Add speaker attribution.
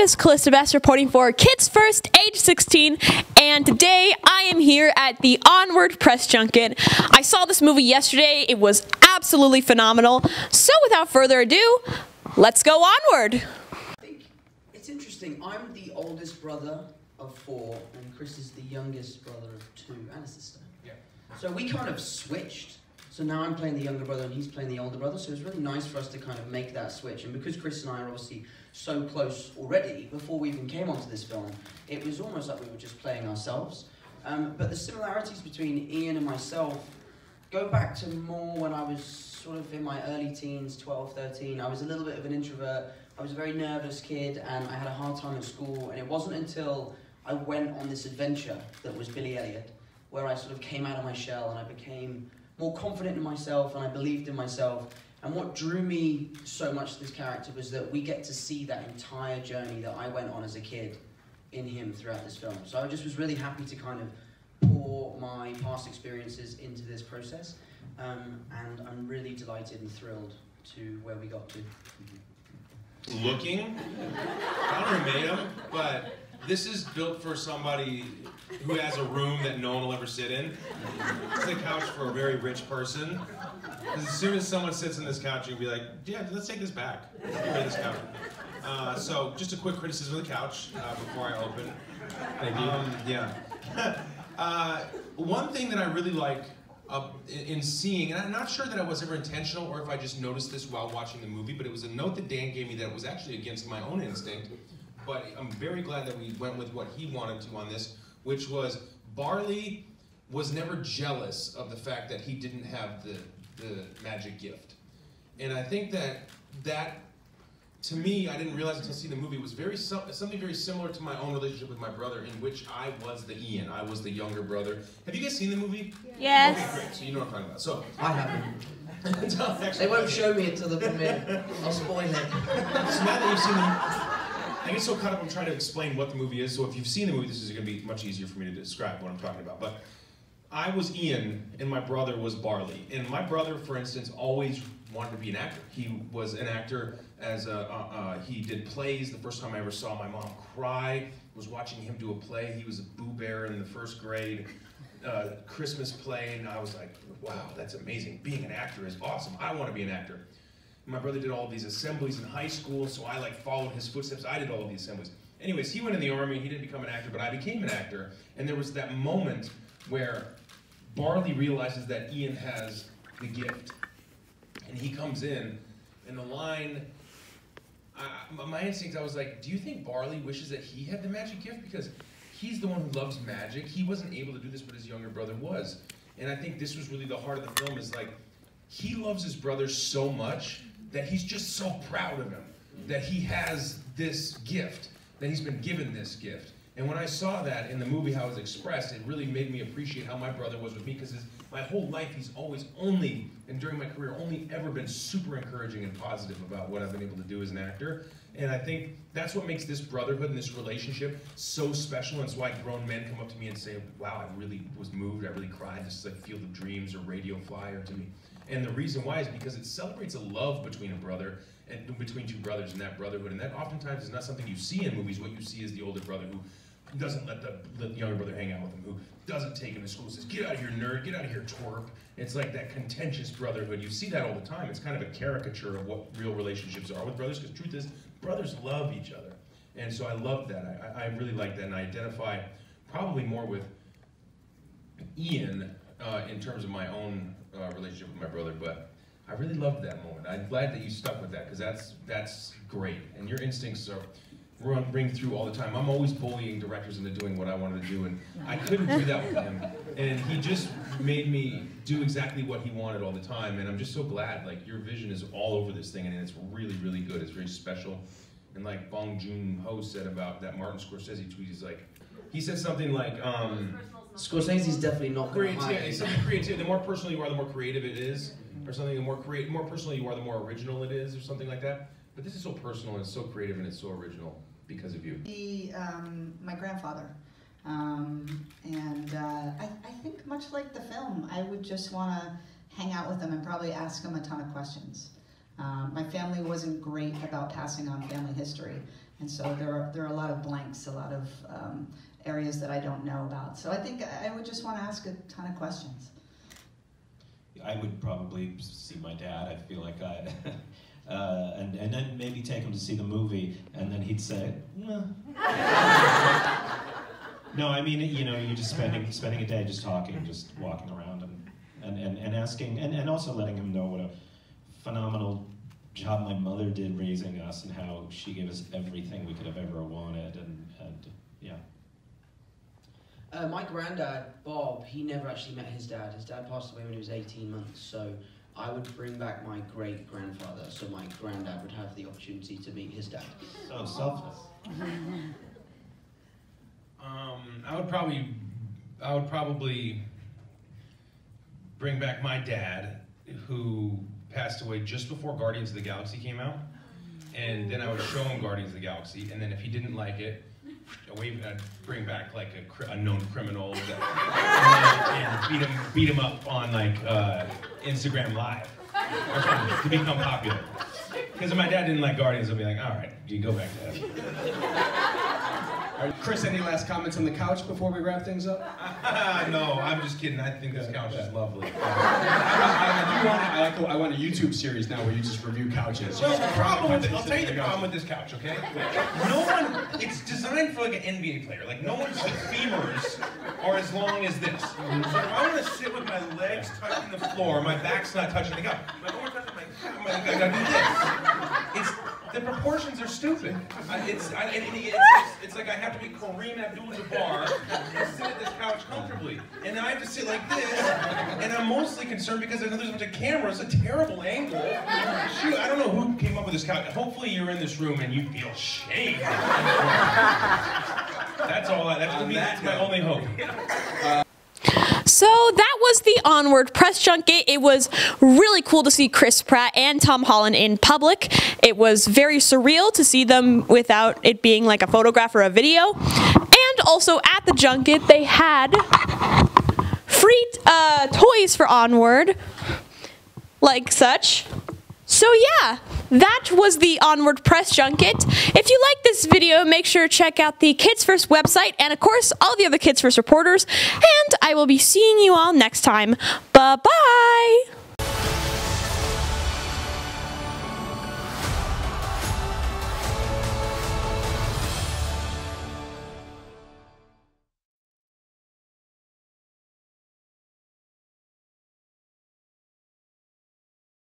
Speaker 1: is Calista B reporting for Kids First, age 16, and today I am here at the Onward press junket. I saw this movie yesterday. It was absolutely phenomenal. So without further ado, let's go onward.
Speaker 2: I think it's interesting. I'm the oldest brother of 4, and Chris is the youngest brother of 2 and a sister.
Speaker 3: Yeah.
Speaker 2: So we kind of switched. So now I'm playing the younger brother and he's playing the older brother, so it's really nice for us to kind of make that switch. And because Chris and I are obviously so close already, before we even came onto this film, it was almost like we were just playing ourselves. But the similarities between Ian and myself go back to more when I was sort of in my early teens, 12, 13. I was a little bit of an introvert. I was a very nervous kid and I had a hard time at school. And it wasn't until I went on this adventure that was Billy Elliot, where I sort of came out of my shell and I became more confident in myself and I believed in myself. And what drew me so much to this character was that we get to see that entire journey that I went on as a kid in him throughout this film. So I just was really happy to kind of pour my past experiences into this process. And I'm really delighted and thrilled to where we got to.
Speaker 3: Looking, I don't know who made them, but this is built for somebody who has a room that no one will ever sit in. It's the couch for a very rich person. Because as soon as someone sits in this couch, you'll be like, yeah, let's take this back. Let's get rid of this couch. So just a quick criticism of the couch before I open.
Speaker 4: Thank you.
Speaker 3: Yeah. One thing that I really like in seeing, and I'm not sure that I was ever intentional or if I just noticed this while watching the movie, but it was a note that Dan gave me that was actually against my own instinct. But I'm very glad that we went with what he wanted to on this, which was Barley was never jealous of the fact that he didn't have the magic gift. And I think that to me, I didn't realize until seeing the movie, was something very similar to my own relationship with my brother, in which I was the Ian. I was the younger brother. Have you guys seen the movie?
Speaker 1: Yes.
Speaker 3: Okay, great. So you know what I'm talking about. So
Speaker 2: I haven't. They
Speaker 3: They
Speaker 2: won't show me until the premiere. I'll spoil it.
Speaker 3: So now that you've seen the, I get so caught up in trying to explain what the movie is, so if you've seen the movie, this is going to be much easier for me to describe what I'm talking about. But I was Ian, and my brother was Barley. And my brother, for instance, always wanted to be an actor. He was an actor as he did plays. The first time I ever saw my mom cry was watching him do a play. He was a Boo Bear in the 1st grade, Christmas play, and I was like, wow, that's amazing. Being an actor is awesome. I want to be an actor. My brother did all of these assemblies in high school, so I followed his footsteps. I did all of these assemblies. Anyways, he went in the Army, he didn't become an actor, but I became an actor, and there was that moment where Barley realizes that Ian has the gift, and he comes in, and the line, my instinct, I was like, do you think Barley wishes that he had the magic gift? Because he's the one who loves magic. He wasn't able to do this, but his younger brother was. And I think this was really the heart of the film, is he loves his brother so much that he's just so proud of him, that he has this gift, that he's been given this gift. And when I saw that in the movie, how it was expressed, it really made me appreciate how my brother was with me, because my whole life, he's always and during my career, only ever been super encouraging and positive about what I've been able to do as an actor. And I think that's what makes this brotherhood and this relationship so special, and it's why grown men come up to me and say, wow, I really was moved, I really cried. This is like Field of Dreams or Radio Flyer to me. And the reason why is because it celebrates a love between a brother and between 2 brothers and that brotherhood. And that oftentimes is not something you see in movies. What you see is the older brother who doesn't let the younger brother hang out with him, who doesn't take him to school, says, get out of here, nerd, get out of here, twerp. It's like that contentious brotherhood. You see that all the time. It's kind of a caricature of what real relationships are with brothers, because the truth is, brothers love each other. And so I love that. I really like that, and I identify probably more with Ian in terms of my own relationship with my brother, but I really loved that moment. I'm glad that you stuck with that, because that's great. And your instincts ring through all the time. I'm always bullying directors into doing what I wanted to do, and I couldn't do that with him. And he just made me do exactly what he wanted all the time, and I'm just so glad. Your vision is all over this thing, and it's really, really good. It's very special. And like Bong Joon-ho said about that Martin Scorsese tweet, he said something like,
Speaker 2: Scorsese's definitely not going to hide.
Speaker 3: Creativity. The more personal you are, the more creative it is, or something. The more personal you are, the more original it is, or something like that. But this is so personal, and it's so creative, and it's so original because of you.
Speaker 5: My grandfather. I think much like the film, I would just want to hang out with him and probably ask him a ton of questions. My family wasn't great about passing on family history, and so there are a lot of blanks, a lot of areas that I don't know about. So I think I would just want to ask a ton of questions.
Speaker 4: I would probably see my dad. I feel like and then maybe take him to see the movie, and then he'd say, "No." No, I mean, you know, you're just spending a day just talking, just walking around and asking, and also letting him know what a phenomenal job my mother did raising us, and how she gave us everything we could have ever wanted, and yeah.
Speaker 2: My granddad, Bob, he never actually met his dad. His dad passed away when he was 18 months, so I would bring back my great-grandfather, so my granddad would have the opportunity to meet his dad.
Speaker 4: So selfless.
Speaker 3: I would probably bring back my dad, who passed away just before Guardians of the Galaxy came out, and then I would show him Guardians of the Galaxy, and then if he didn't like it, I'd bring back like a known criminal and beat him up on like Instagram Live or something to become popular. Because if my dad didn't like Guardians, I'd be like, all right, you go back to heaven.
Speaker 6: Chris, any last comments on the couch before we wrap things up?
Speaker 3: No, I'm just kidding. I think this couch is lovely.
Speaker 6: I want a YouTube series now where you just review couches.
Speaker 3: So the problem with I'll tell you the problem with this couch, okay? No one, it's designed for like an NBA player. Like no one's femurs are as long as this. So if I want to sit with my legs touching the floor, my back's not touching the couch. My arms touching my I gotta do this. The proportions are stupid. It's like I have to be Kareem Abdul-Jabbar and sit at this couch comfortably. And I have to sit like this, and I'm mostly concerned because I know there's a bunch of cameras, a terrible angle. Shoot, I don't know who came up with this couch. Hopefully you're in this room and you feel shame. That's all. That's my only hope.
Speaker 1: So that was the Onward press junket. It was really cool to see Chris Pratt and Tom Holland in public. It was very surreal to see them without it being like a photograph or a video. And also at the junket, they had free toys for Onward, like such. So yeah, that was the Onward press junket. If you like this video, make sure to check out the Kids First website and of course all the other Kids First reporters. And I will be seeing you all next time. Bye-bye!